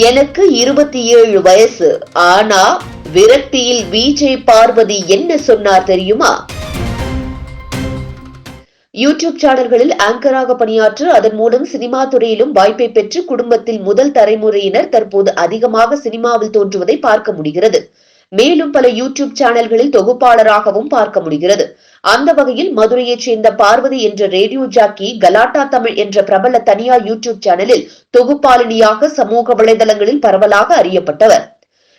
எனக்கு 27 வயசு. ஆனா விரக்தியில் விஜய் பார்வதி என்ன சொன்னார் தெரியுமா? யூடியூப் சேனல்களில் ஆங்கராக பணியாற்ற அதன் மூலம் சினிமா துறையிலும் வாய்ப்பை பெற்று குடும்பத்தில் முதல் தலைமுறையினர் தற்போது அதிகமாக சினிமாவில் தோன்றுவதை பார்க்க முடிகிறது. மேலும் பல யூடியூப் சேனல்களில் தொகுப்பாளராகவும் பார்க்க முடிகிறது. அந்த வகையில் மதுரையைச் சேர்ந்த பார்வதி என்ற ரேடியோ ஜாக்கி கலாட்டா தமிழ் என்ற பிரபல தனியார் யூடியூப் சேனலில் தொகுப்பாளினியாக சமூக வலைதளங்களில் பரவலாக அறியப்பட்டவர்.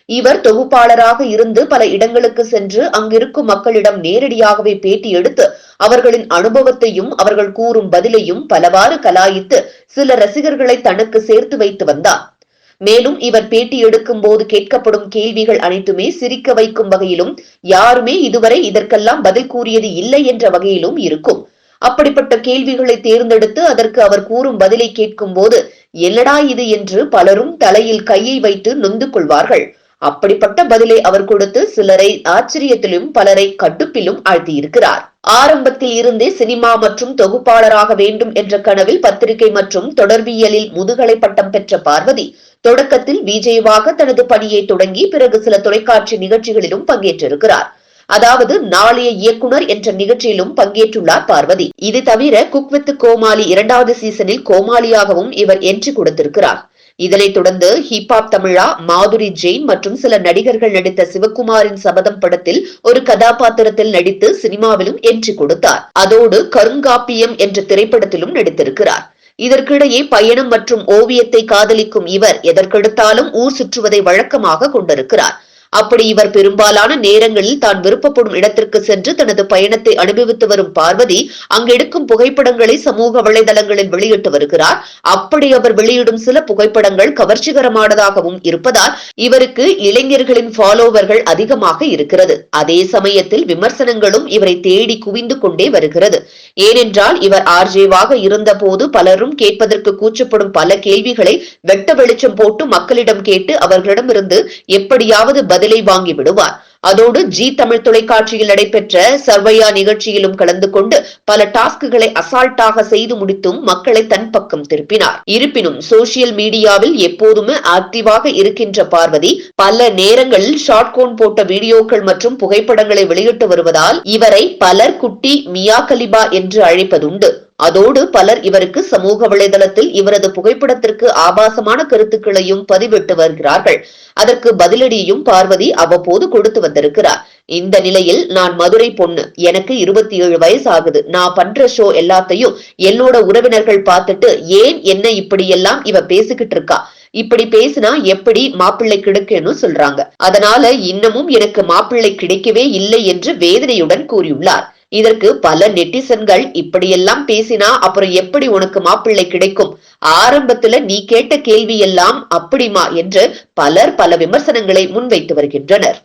இவர் தொகுப்பாளராக இருந்து பல இடங்களுக்கு சென்று அங்கிருக்கும் மக்களிடம் நேரடியாகவே பேட்டி எடுத்து அவர்களின் அனுபவத்தையும் அவர்கள் கூறும் பதிலையும் பலவாறு கலாயித்து சில ரசிகர்களை தனக்கு சேர்த்து வைத்து வந்தார். மேலும் இவர் பேட்டி எடுக்கும் போது கேட்கப்படும் கேள்விகள் அனைத்துமே சிரிக்க வைக்கும் வகையிலும் யாருமே இதுவரை இதற்கெல்லாம் பதில் கூறியது இல்லை என்ற வகையிலும் இருக்கும். அப்படிப்பட்ட கேள்விகளை தேர்ந்தெடுத்து அதற்கு அவர் கூறும் பதிலை கேட்கும் போது என்னடா இது என்று பலரும் தலையில் கையை வைத்து நொந்து கொள்வார்கள். அப்படிப்பட்ட பதிலை அவர் கொடுத்து சிலரை ஆச்சரியத்திலும் பலரை கடுப்பிலும் ஆழ்த்தியிருக்கிறார். ஆரம்பத்தில் இருந்தே சினிமா மற்றும் தொகுப்பாளராக வேண்டும் என்ற கனவில் பத்திரிகை மற்றும் தொடர்பியலில் முதுகலை பட்டம் பெற்ற பார்வதி தொடக்கத்தில் விஜயவாக தனது பணியை தொடங்கி பிறகு சில தொலைக்காட்சி நிகழ்ச்சிகளிலும் பங்கேற்றிருக்கிறார். அதாவது நாளைய இயக்குனர் என்ற நிகழ்ச்சியிலும் பங்கேற்றுள்ளார் பார்வதி. இது தவிர குக் வித் கோமாளி 2வது சீசனில் கோமாளியாகவும் இவர் என்ட்ரி கொடுத்திருக்கிறார். இதனைத் தொடர்ந்து ஹிப்ஹாப் தமிழா, மாதுரி ஜெயின் மற்றும் சில நடிகர்கள் நடித்த சிவகுமாரின் சபதம் படத்தில் ஒரு கதாபாத்திரத்தில் நடித்து சினிமாவிலும் என்ட்ரி கொடுத்தார். அதோடு கருங்காப்பியம் என்ற திரைப்படத்திலும் நடித்திருக்கிறார். இதற்கிடையே பயணம் மற்றும் ஓவியத்தை காதலிக்கும் இவர் எதற்கெடுத்தாலும் ஊர் சுற்றுவதை வழக்கமாக கொண்டிருக்கிறார். அப்படி இவர் பெரும்பாலான நேரங்களில் தான் விருப்பப்படும் இடத்திற்கு சென்று தனது பயணத்தை அனுபவித்து வரும் பார்வதி அங்கெடுக்கும் புகைப்படங்களை சமூக வலைதளங்களில் வெளியிட்டு வருகிறார். அப்படி அவர் வெளியிடும் சில புகைப்படங்கள் கவர்ச்சிகரமானதாகவும் இருப்பதால் இவருக்கு இளைஞர்களின் ஃபாலோவர்கள் அதிகமாக இருக்கிறது. அதே சமயத்தில் விமர்சனங்களும் இவரை தேடி குவிந்து கொண்டே வருகிறது. ஏனென்றால் இவர் ஆர்ஜேவாக இருந்த போது பலரும் கேட்பதற்கு கூச்சப்படும் பல கேள்விகளை வெட்ட வெளிச்சம் போட்டு மக்களிடம் கேட்டு அவர்களிடமிருந்து எப்படியாவது பதிலை வாங்கி விடுவார். அதோடு ஜி தமிழ் தொலைக்காட்சியில் நடைபெற்ற சர்வையா நிகழ்ச்சியிலும் கலந்து கொண்டு பல டாஸ்குகளை அசால்ட்டாக செய்து முடித்தும் மக்களை தன் பக்கம் திருப்பினார். இருப்பினும் சோசியல் மீடியாவில் எப்போதுமே ஆக்டிவாக இருக்கின்ற பார்வதி பல நேரங்களில் ஷார்ட்கோன் போட்ட வீடியோக்கள் மற்றும் புகைப்படங்களை வெளியிட்டு வருவதால் இவரை பலர் குட்டி மியா கலிபா என்று அழைப்பதுண்டு. அதோடு பலர் இவருக்கு சமூக வலைதளத்தில் இவரது புகைப்படத்திற்கு ஆபாசமான கருத்துக்களையும் பதிவிட்டு வருகிறார்கள். அதற்கு பதிலடியும் பார்வதி அவ்வப்போது கொடுத்து வந்திருக்கிறார். இந்த நிலையில் நான் மதுரை பொண்ணு, எனக்கு 27 வயசு ஆகுது, நான் பண்ற ஷோ எல்லாத்தையும் என்னோட உறவினர்கள் பார்த்துட்டு ஏன் என்ன இப்படி எல்லாம் இவ பேசிக்கிட்டு இருக்கா, இப்படி பேசினா எப்படி மாப்பிள்ளை கிடைக்குன்னு சொல்றாங்க, அதனால இன்னமும் எனக்கு மாப்பிள்ளை கிடைக்கவே இல்லை என்று வேதனையுடன் கூறியுள்ளார். இதற்கு பல நெட்டிசன்கள் இப்படியெல்லாம் பேசினா அப்புறம் எப்படி உனக்கு மாப்பிள்ளை கிடைக்கும், ஆரம்பத்துல நீ கேட்ட கேள்வி எல்லாம் அப்படிமா என்று பலர் பல விமர்சனங்களை முன்வைத்து வருகின்றனர்.